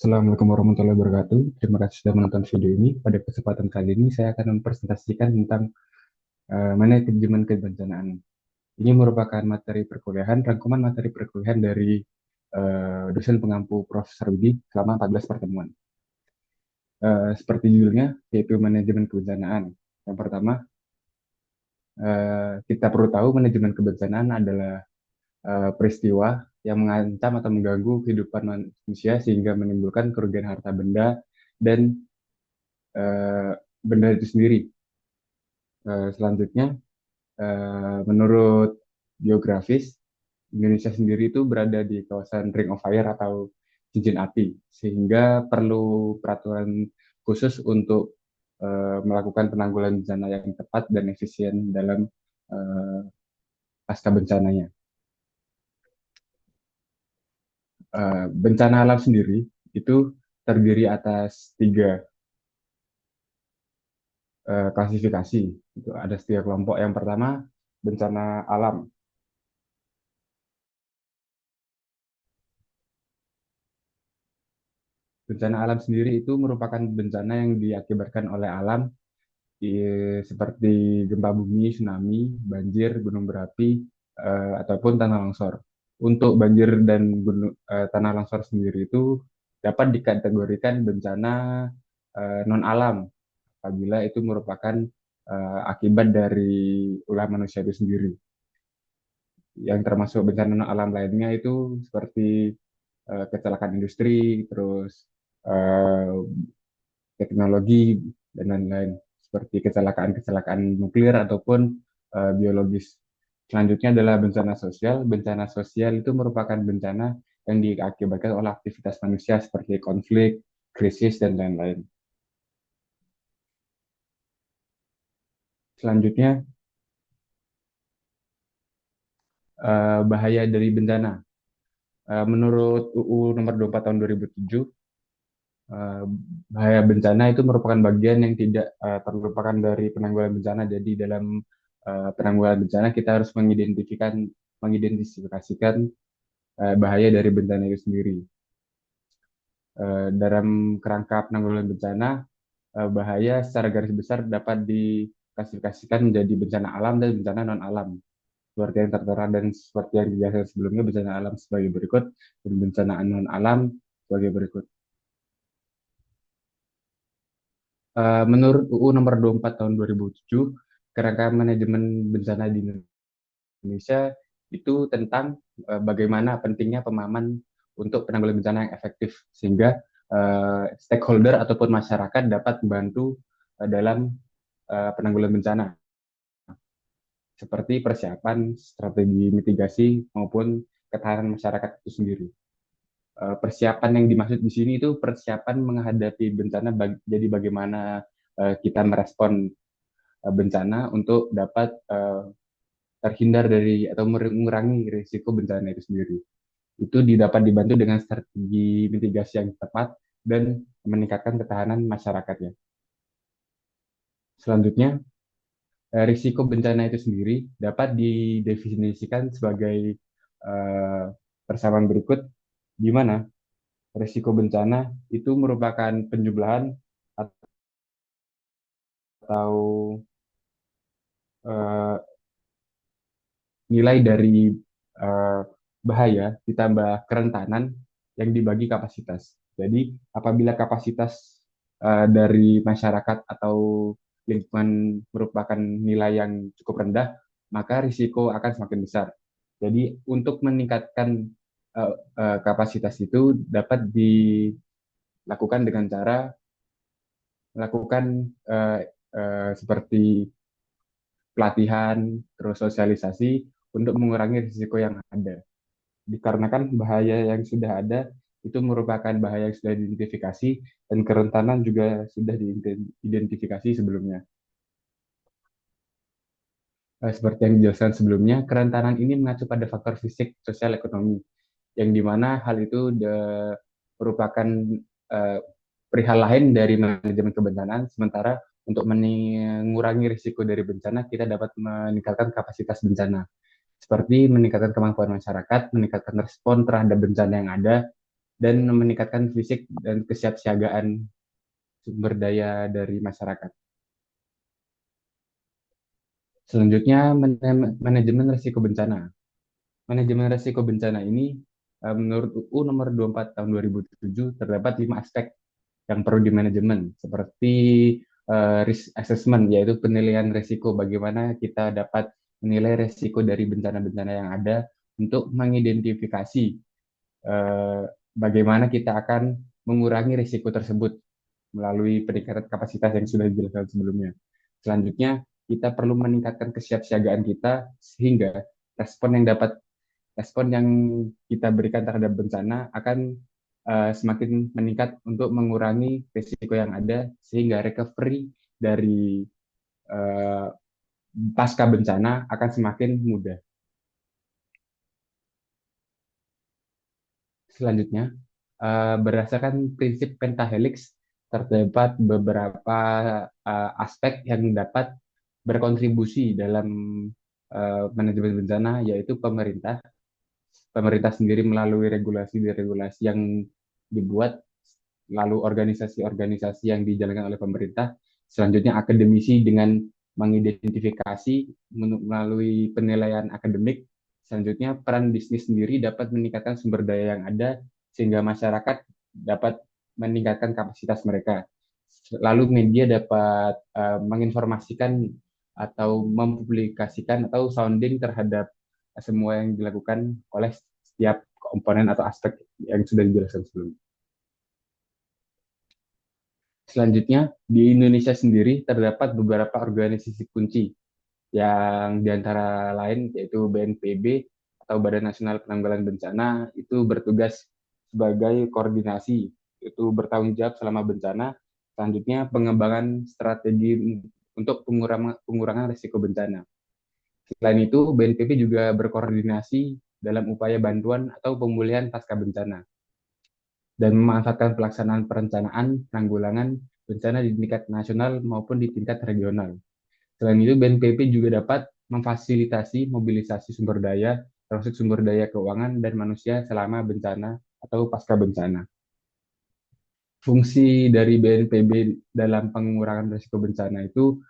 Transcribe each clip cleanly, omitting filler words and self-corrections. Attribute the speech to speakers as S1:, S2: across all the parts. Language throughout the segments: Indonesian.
S1: Assalamualaikum warahmatullahi wabarakatuh. Terima kasih sudah menonton video ini. Pada kesempatan kali ini saya akan mempresentasikan tentang manajemen kebencanaan. Ini merupakan materi perkuliahan, rangkuman materi perkuliahan dari dosen pengampu Profesor Widi selama 14 pertemuan. Seperti judulnya, yaitu manajemen kebencanaan. Yang pertama, kita perlu tahu manajemen kebencanaan adalah peristiwa yang mengancam atau mengganggu kehidupan manusia sehingga menimbulkan kerugian harta benda dan eh, benda itu sendiri. Selanjutnya, menurut geografis, Indonesia sendiri itu berada di kawasan Ring of Fire atau cincin api, sehingga perlu peraturan khusus untuk melakukan penanggulangan bencana yang tepat dan efisien dalam eh, pasca bencananya. Bencana alam sendiri itu terdiri atas tiga klasifikasi. Itu ada tiga kelompok. Yang pertama, bencana alam. Bencana alam sendiri itu merupakan bencana yang diakibatkan oleh alam seperti gempa bumi, tsunami, banjir, gunung berapi, ataupun tanah longsor. Untuk banjir dan tanah longsor sendiri itu dapat dikategorikan bencana non alam apabila itu merupakan akibat dari ulah manusia itu sendiri. Yang termasuk bencana non alam lainnya itu seperti kecelakaan industri, terus eh, teknologi, dan lain-lain, seperti kecelakaan-kecelakaan nuklir ataupun biologis. Selanjutnya adalah bencana sosial. Bencana sosial itu merupakan bencana yang diakibatkan oleh aktivitas manusia seperti konflik, krisis, dan lain-lain. Selanjutnya, bahaya dari bencana. Menurut UU nomor 24 tahun 2007, eh, bahaya bencana itu merupakan bagian yang tidak terlupakan dari penanggulangan bencana. Jadi dalam penanggulangan bencana kita harus mengidentifikasikan bahaya dari bencana itu sendiri. Dalam kerangka penanggulangan bencana, bahaya secara garis besar dapat diklasifikasikan menjadi bencana alam dan bencana non alam. Seperti yang tertera dan seperti yang dijelaskan sebelumnya, bencana alam sebagai berikut dan bencana non alam sebagai berikut. Menurut UU nomor 24 tahun 2007, kerangka manajemen bencana di Indonesia itu tentang bagaimana pentingnya pemahaman untuk penanggulangan bencana yang efektif, sehingga stakeholder ataupun masyarakat dapat membantu dalam penanggulangan bencana, seperti persiapan, strategi mitigasi, maupun ketahanan masyarakat itu sendiri. Persiapan yang dimaksud di sini itu persiapan menghadapi bencana, jadi bagaimana kita merespon bencana untuk dapat terhindar dari atau mengurangi risiko bencana itu sendiri. Itu dapat dibantu dengan strategi mitigasi yang tepat dan meningkatkan ketahanan masyarakatnya. Selanjutnya, risiko bencana itu sendiri dapat didefinisikan sebagai eh, persamaan berikut, di mana risiko bencana itu merupakan penjumlahan atau eh, nilai dari eh, bahaya ditambah kerentanan yang dibagi kapasitas. Jadi apabila kapasitas dari masyarakat atau lingkungan merupakan nilai yang cukup rendah, maka risiko akan semakin besar. Jadi untuk meningkatkan kapasitas itu dapat dilakukan dengan cara melakukan seperti pelatihan, terus sosialisasi untuk mengurangi risiko yang ada. Dikarenakan bahaya yang sudah ada itu merupakan bahaya yang sudah diidentifikasi dan kerentanan juga sudah diidentifikasi sebelumnya. Seperti yang dijelaskan sebelumnya, kerentanan ini mengacu pada faktor fisik, sosial, ekonomi, yang dimana hal itu merupakan uh, perihal lain dari manajemen kebencanaan. Sementara untuk mengurangi risiko dari bencana, kita dapat meningkatkan kapasitas bencana, seperti meningkatkan kemampuan masyarakat, meningkatkan respon terhadap bencana yang ada, dan meningkatkan fisik dan kesiapsiagaan sumber daya dari masyarakat. Selanjutnya, manajemen risiko bencana. Manajemen risiko bencana ini, menurut UU nomor 24 tahun 2007, terdapat 5 aspek yang perlu dimanajemen, seperti risk assessment, yaitu penilaian risiko, bagaimana kita dapat menilai risiko dari bencana-bencana yang ada untuk mengidentifikasi eh, bagaimana kita akan mengurangi risiko tersebut melalui peningkatan kapasitas yang sudah dijelaskan sebelumnya. Selanjutnya, kita perlu meningkatkan kesiapsiagaan kita sehingga respon yang dapat respon yang kita berikan terhadap bencana akan semakin meningkat untuk mengurangi risiko yang ada sehingga recovery dari uh, pasca bencana akan semakin mudah. Selanjutnya, berdasarkan prinsip pentahelix, terdapat beberapa aspek yang dapat berkontribusi dalam manajemen bencana, yaitu pemerintah. Pemerintah sendiri melalui regulasi-regulasi yang dibuat, lalu organisasi-organisasi yang dijalankan oleh pemerintah. Selanjutnya, akademisi dengan mengidentifikasi melalui penilaian akademik. Selanjutnya, peran bisnis sendiri dapat meningkatkan sumber daya yang ada sehingga masyarakat dapat meningkatkan kapasitas mereka. Lalu media dapat menginformasikan atau mempublikasikan atau sounding terhadap semua yang dilakukan oleh setiap komponen atau aspek yang sudah dijelaskan sebelumnya. Selanjutnya, di Indonesia sendiri terdapat beberapa organisasi kunci yang diantara lain yaitu BNPB atau Badan Nasional Penanggulangan Bencana itu bertugas sebagai koordinasi, itu bertanggung jawab selama bencana. Selanjutnya, pengembangan strategi untuk pengurangan risiko bencana. Selain itu, BNPB juga berkoordinasi dalam upaya bantuan atau pemulihan pasca bencana dan memanfaatkan pelaksanaan perencanaan penanggulangan bencana di tingkat nasional maupun di tingkat regional. Selain itu, BNPB juga dapat memfasilitasi mobilisasi sumber daya, termasuk sumber daya keuangan dan manusia selama bencana atau pasca bencana. Fungsi dari BNPB dalam pengurangan risiko bencana itu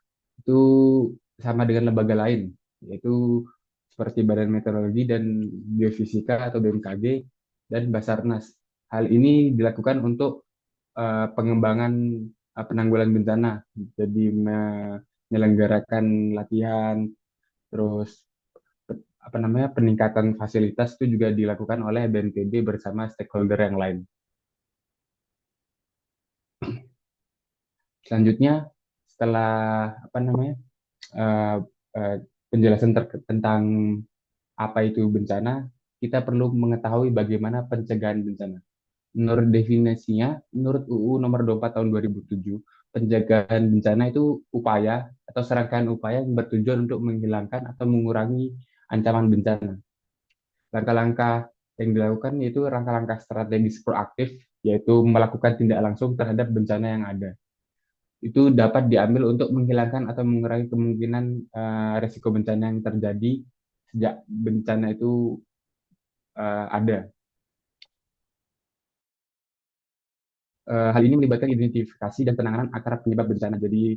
S1: sama dengan lembaga lain, yaitu seperti Badan Meteorologi dan Geofisika atau BMKG dan Basarnas. Hal ini dilakukan untuk pengembangan penanggulangan bencana, jadi menyelenggarakan latihan, terus apa namanya peningkatan fasilitas itu juga dilakukan oleh BNPB bersama stakeholder yang lain. Selanjutnya, setelah apa namanya uh, uh, penjelasan tentang apa itu bencana, kita perlu mengetahui bagaimana pencegahan bencana. Menurut definisinya, menurut UU nomor 24 tahun 2007, pencegahan bencana itu upaya atau serangkaian upaya yang bertujuan untuk menghilangkan atau mengurangi ancaman bencana. Langkah-langkah yang dilakukan yaitu langkah-langkah strategis proaktif, yaitu melakukan tindak langsung terhadap bencana yang ada. Itu dapat diambil untuk menghilangkan atau mengurangi kemungkinan risiko bencana yang terjadi sejak bencana itu ada. Hal ini melibatkan identifikasi dan penanganan akar penyebab bencana. Jadi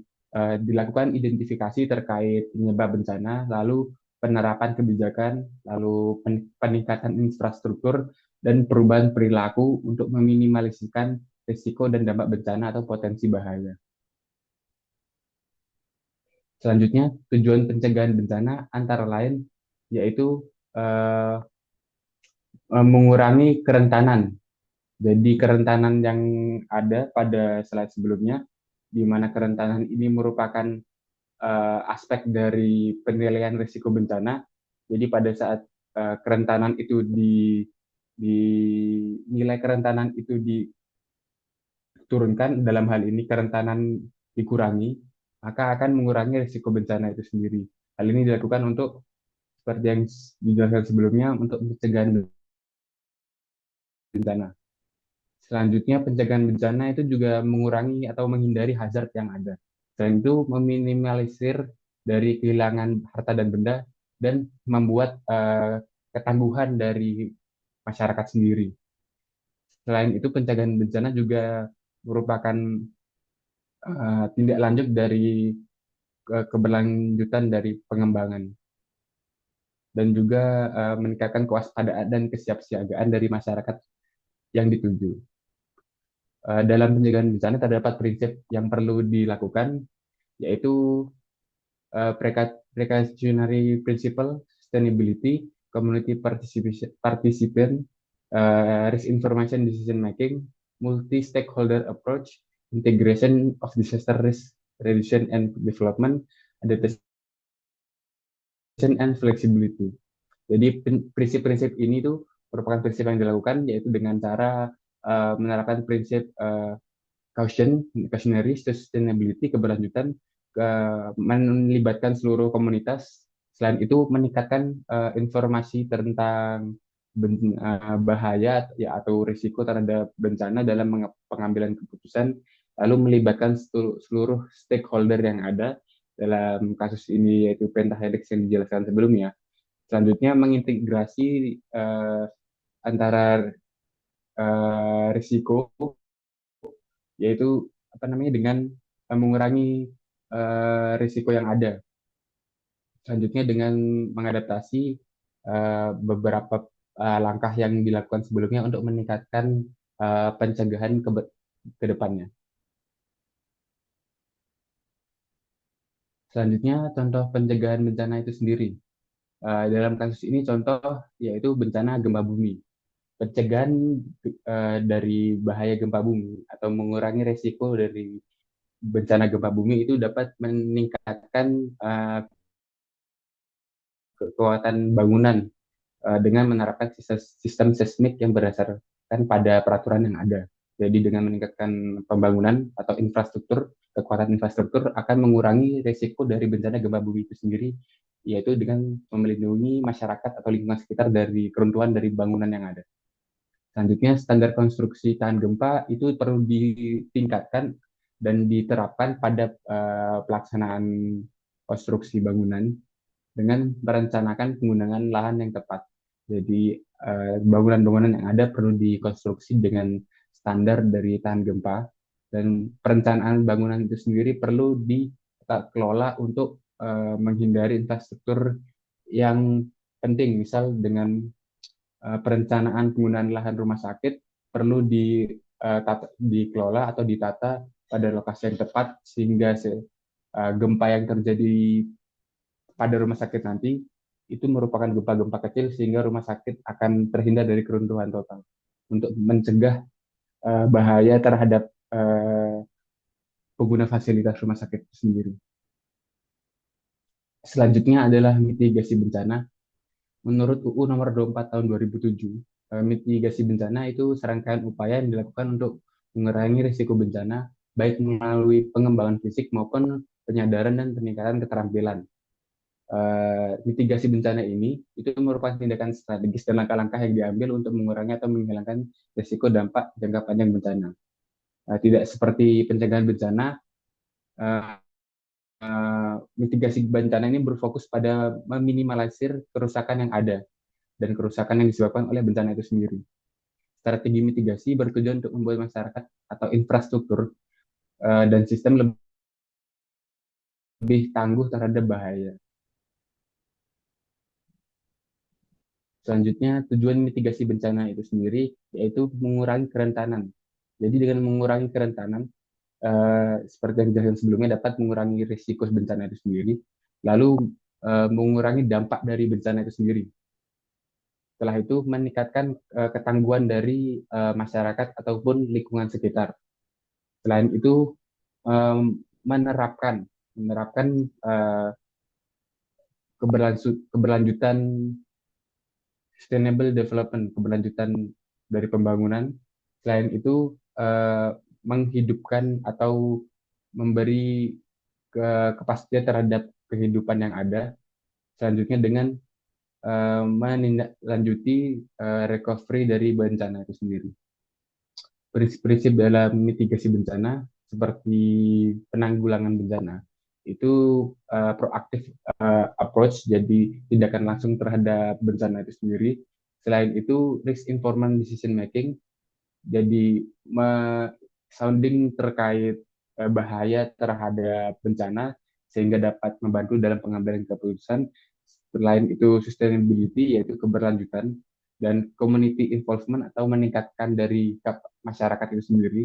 S1: dilakukan identifikasi terkait penyebab bencana, lalu penerapan kebijakan, lalu peningkatan infrastruktur dan perubahan perilaku untuk meminimalisasikan risiko dan dampak bencana atau potensi bahaya. Selanjutnya, tujuan pencegahan bencana antara lain yaitu eh, mengurangi kerentanan. Jadi kerentanan yang ada pada slide sebelumnya, di mana kerentanan ini merupakan aspek dari penilaian risiko bencana. Jadi pada saat kerentanan itu di nilai kerentanan itu diturunkan, dalam hal ini kerentanan dikurangi, maka akan mengurangi risiko bencana itu sendiri. Hal ini dilakukan untuk seperti yang dijelaskan sebelumnya untuk pencegahan bencana. Selanjutnya, pencegahan bencana itu juga mengurangi atau menghindari hazard yang ada. Selain itu, meminimalisir dari kehilangan harta dan benda dan membuat ketangguhan dari masyarakat sendiri. Selain itu, pencegahan bencana juga merupakan tindak lanjut dari keberlanjutan dari pengembangan dan juga meningkatkan kewaspadaan dan kesiapsiagaan dari masyarakat yang dituju. Dalam pencegahan bencana terdapat prinsip yang perlu dilakukan, yaitu precautionary principle, sustainability, community participation, risk information decision making, multi-stakeholder approach, integration of disaster risk reduction and development, adaptation and flexibility. Jadi prinsip-prinsip ini tuh merupakan prinsip yang dilakukan yaitu dengan cara menerapkan prinsip cautionary, sustainability, keberlanjutan, melibatkan seluruh komunitas. Selain itu, meningkatkan informasi tentang bahaya ya atau risiko terhadap bencana dalam pengambilan keputusan, lalu melibatkan seluruh stakeholder yang ada dalam kasus ini yaitu pentahelix yang dijelaskan sebelumnya. Selanjutnya, mengintegrasi antara risiko yaitu apa namanya dengan mengurangi risiko yang ada. Selanjutnya dengan mengadaptasi beberapa langkah yang dilakukan sebelumnya untuk meningkatkan pencegahan ke depannya. Selanjutnya contoh pencegahan bencana itu sendiri. Dalam kasus ini contoh yaitu bencana gempa bumi. Pencegahan dari bahaya gempa bumi atau mengurangi resiko dari bencana gempa bumi itu dapat meningkatkan kekuatan bangunan dengan menerapkan sistem seismik yang berdasarkan pada peraturan yang ada. Jadi dengan meningkatkan pembangunan atau infrastruktur, kekuatan infrastruktur akan mengurangi risiko dari bencana gempa bumi itu sendiri, yaitu dengan melindungi masyarakat atau lingkungan sekitar dari keruntuhan dari bangunan yang ada. Selanjutnya, standar konstruksi tahan gempa itu perlu ditingkatkan dan diterapkan pada pelaksanaan konstruksi bangunan dengan merencanakan penggunaan lahan yang tepat. Jadi bangunan-bangunan yang ada perlu dikonstruksi dengan standar dari tahan gempa dan perencanaan bangunan itu sendiri perlu dikelola untuk menghindari infrastruktur yang penting, misal dengan perencanaan penggunaan lahan rumah sakit perlu dikelola atau ditata pada lokasi yang tepat sehingga gempa yang terjadi pada rumah sakit nanti itu merupakan gempa-gempa kecil sehingga rumah sakit akan terhindar dari keruntuhan total untuk mencegah bahaya terhadap pengguna fasilitas rumah sakit itu sendiri. Selanjutnya adalah mitigasi bencana. Menurut UU nomor 24 tahun 2007, mitigasi bencana itu serangkaian upaya yang dilakukan untuk mengurangi risiko bencana baik melalui pengembangan fisik maupun penyadaran dan peningkatan keterampilan. Mitigasi bencana ini itu merupakan tindakan strategis dan langkah-langkah yang diambil untuk mengurangi atau menghilangkan risiko dampak jangka panjang bencana. Tidak seperti pencegahan bencana, uh, mitigasi bencana ini berfokus pada meminimalisir kerusakan yang ada dan kerusakan yang disebabkan oleh bencana itu sendiri. Strategi mitigasi bertujuan untuk membuat masyarakat atau infrastruktur dan sistem lebih tangguh terhadap bahaya. Selanjutnya, tujuan mitigasi bencana itu sendiri yaitu mengurangi kerentanan. Jadi dengan mengurangi kerentanan, seperti yang dijelaskan sebelumnya, dapat mengurangi risiko bencana itu sendiri, lalu mengurangi dampak dari bencana itu sendiri. Setelah itu, meningkatkan ketangguhan dari masyarakat ataupun lingkungan sekitar. Selain itu, menerapkan keberlanjutan sustainable development, keberlanjutan dari pembangunan. Selain itu, menghidupkan atau memberi kepastian terhadap kehidupan yang ada. Selanjutnya dengan menindaklanjuti recovery dari bencana itu sendiri. Prinsip-prinsip dalam mitigasi bencana seperti penanggulangan bencana itu proaktif approach, jadi tindakan langsung terhadap bencana itu sendiri. Selain itu, risk informed decision making, Jadi sounding terkait bahaya terhadap bencana sehingga dapat membantu dalam pengambilan keputusan. Selain itu sustainability yaitu keberlanjutan dan community involvement atau meningkatkan dari masyarakat itu sendiri.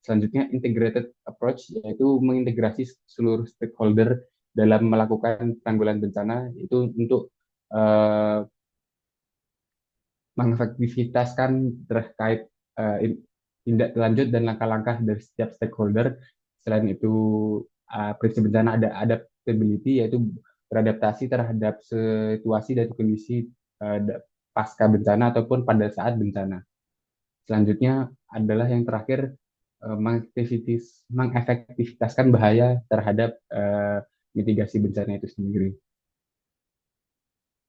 S1: Selanjutnya integrated approach yaitu mengintegrasi seluruh stakeholder dalam melakukan penanggulangan bencana itu untuk uh, mengefektivitaskan terkait uh, tindak lanjut dan langkah-langkah dari setiap stakeholder. Selain itu, prinsip bencana ada adaptability, yaitu beradaptasi terhadap situasi dan kondisi uh, pasca bencana ataupun pada saat bencana. Selanjutnya adalah yang terakhir, mengefektivitaskan bahaya terhadap mitigasi bencana itu sendiri.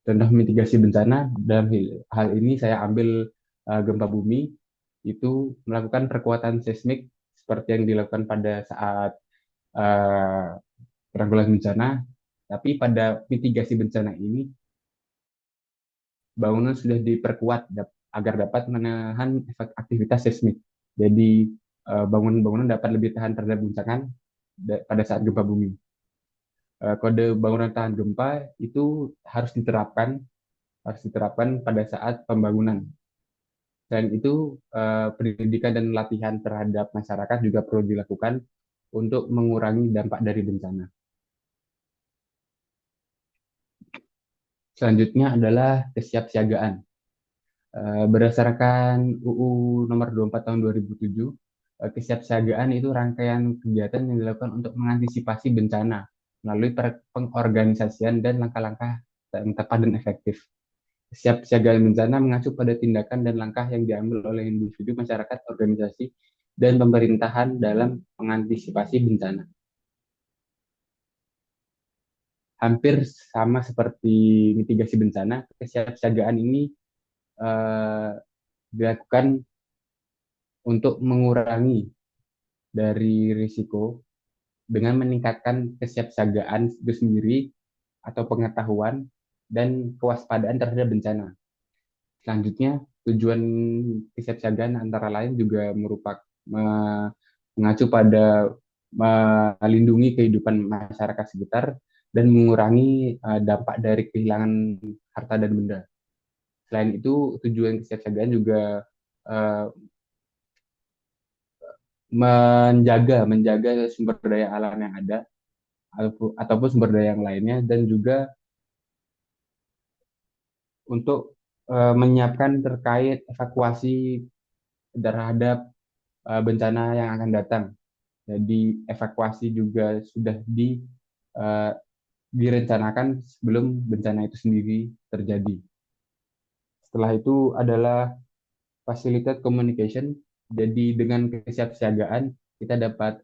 S1: Contoh mitigasi bencana dalam hal ini saya ambil gempa bumi itu melakukan perkuatan seismik seperti yang dilakukan pada saat uh, penanggulangan bencana, tapi pada mitigasi bencana ini bangunan sudah diperkuat agar dapat menahan efek aktivitas seismik. Jadi bangunan-bangunan dapat lebih tahan terhadap guncangan pada saat gempa bumi. Kode bangunan tahan gempa itu harus diterapkan pada saat pembangunan. Selain itu, pendidikan dan latihan terhadap masyarakat juga perlu dilakukan untuk mengurangi dampak dari bencana. Selanjutnya adalah kesiapsiagaan. Berdasarkan UU nomor 24 tahun 2007, kesiapsiagaan itu rangkaian kegiatan yang dilakukan untuk mengantisipasi bencana melalui pengorganisasian dan langkah-langkah yang tepat dan efektif. Kesiapsiagaan bencana mengacu pada tindakan dan langkah yang diambil oleh individu, masyarakat, organisasi, dan pemerintahan dalam mengantisipasi bencana. Hampir sama seperti mitigasi bencana, kesiapsiagaan ini eh, dilakukan untuk mengurangi dari risiko dengan meningkatkan kesiapsiagaan itu sendiri atau pengetahuan dan kewaspadaan terhadap bencana. Selanjutnya, tujuan kesiapsiagaan antara lain juga merupakan mengacu pada melindungi kehidupan masyarakat sekitar dan mengurangi dampak dari kehilangan harta dan benda. Selain itu, tujuan kesiapsiagaan juga uh, menjaga sumber daya alam yang ada ataupun sumber daya yang lainnya dan juga untuk menyiapkan terkait evakuasi terhadap bencana yang akan datang. Jadi evakuasi juga sudah uh, direncanakan sebelum bencana itu sendiri terjadi. Setelah itu adalah facilitate communication. Jadi dengan kesiapsiagaan kita dapat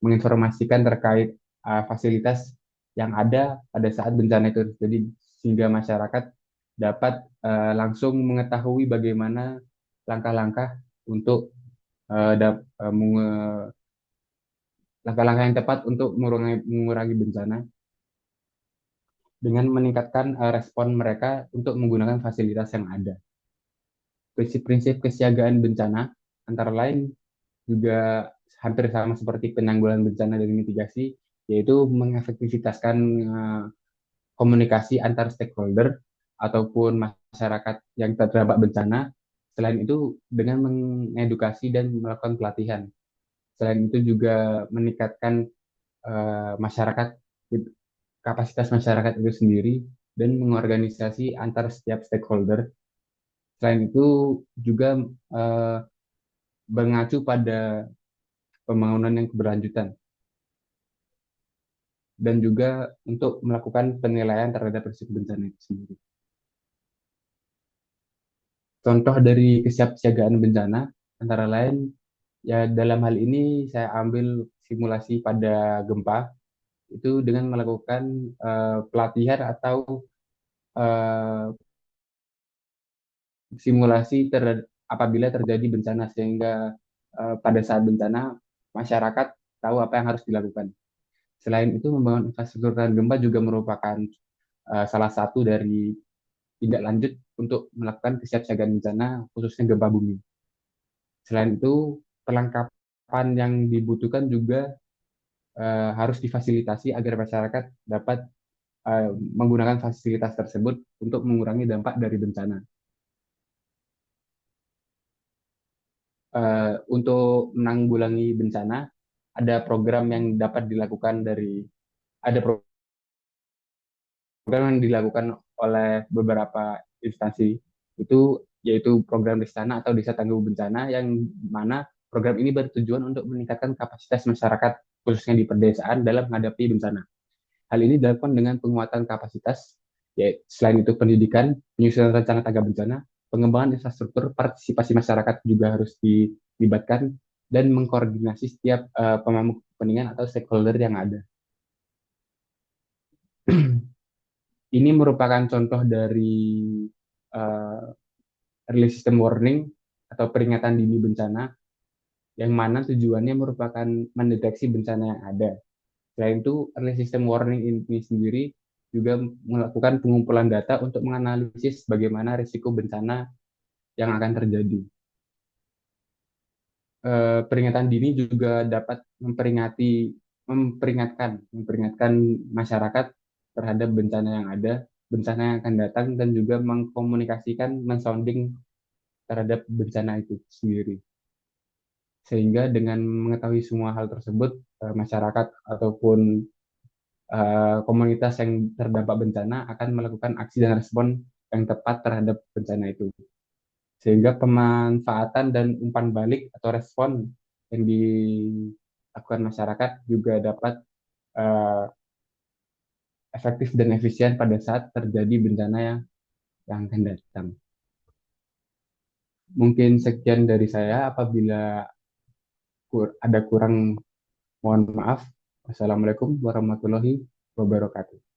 S1: menginformasikan terkait fasilitas yang ada pada saat bencana itu terjadi sehingga masyarakat dapat langsung mengetahui bagaimana langkah-langkah untuk langkah-langkah yang tepat untuk mengurangi bencana dengan meningkatkan respon mereka untuk menggunakan fasilitas yang ada. Prinsip-prinsip kesiagaan bencana antara lain juga hampir sama seperti penanggulangan bencana dan mitigasi, yaitu mengefektivitaskan komunikasi antar stakeholder ataupun masyarakat yang terdampak bencana. Selain itu, dengan mengedukasi dan melakukan pelatihan. Selain itu juga meningkatkan masyarakat, kapasitas masyarakat itu sendiri, dan mengorganisasi antar setiap stakeholder. Selain itu juga mengacu pada pembangunan yang keberlanjutan dan juga untuk melakukan penilaian terhadap risiko bencana itu sendiri. Contoh dari kesiapsiagaan bencana antara lain ya dalam hal ini saya ambil simulasi pada gempa itu dengan melakukan pelatihan atau uh, simulasi apabila terjadi bencana sehingga pada saat bencana masyarakat tahu apa yang harus dilakukan. Selain itu membangun infrastruktur tahan gempa juga merupakan salah satu dari tindak lanjut untuk melakukan kesiapsiagaan bencana khususnya gempa bumi. Selain itu, perlengkapan yang dibutuhkan juga harus difasilitasi agar masyarakat dapat menggunakan fasilitas tersebut untuk mengurangi dampak dari bencana. Untuk menanggulangi bencana, ada program yang dapat dilakukan ada program yang dilakukan oleh beberapa instansi itu yaitu program Destana atau Desa Tangguh Bencana yang mana program ini bertujuan untuk meningkatkan kapasitas masyarakat khususnya di pedesaan dalam menghadapi bencana. Hal ini dilakukan dengan penguatan kapasitas, yaitu selain itu pendidikan, penyusunan rencana tanggap bencana, pengembangan infrastruktur, partisipasi masyarakat juga harus dilibatkan, dan mengkoordinasi setiap pemangku kepentingan atau stakeholder yang ada. Ini merupakan contoh dari uh, early system warning atau peringatan dini bencana, yang mana tujuannya merupakan mendeteksi bencana yang ada. Selain itu, early system warning ini sendiri juga melakukan pengumpulan data untuk menganalisis bagaimana risiko bencana yang akan terjadi. Peringatan dini juga dapat memperingatkan masyarakat terhadap bencana yang ada, bencana yang akan datang, dan juga mengkomunikasikan, mensounding terhadap bencana itu sendiri. Sehingga dengan mengetahui semua hal tersebut, masyarakat ataupun komunitas yang terdampak bencana akan melakukan aksi dan respon yang tepat terhadap bencana itu. Sehingga pemanfaatan dan umpan balik atau respon yang dilakukan masyarakat juga dapat uh, efektif dan efisien pada saat terjadi bencana yang akan datang. Mungkin sekian dari saya. Apabila ada kurang, mohon maaf. Wassalamualaikum warahmatullahi wabarakatuh.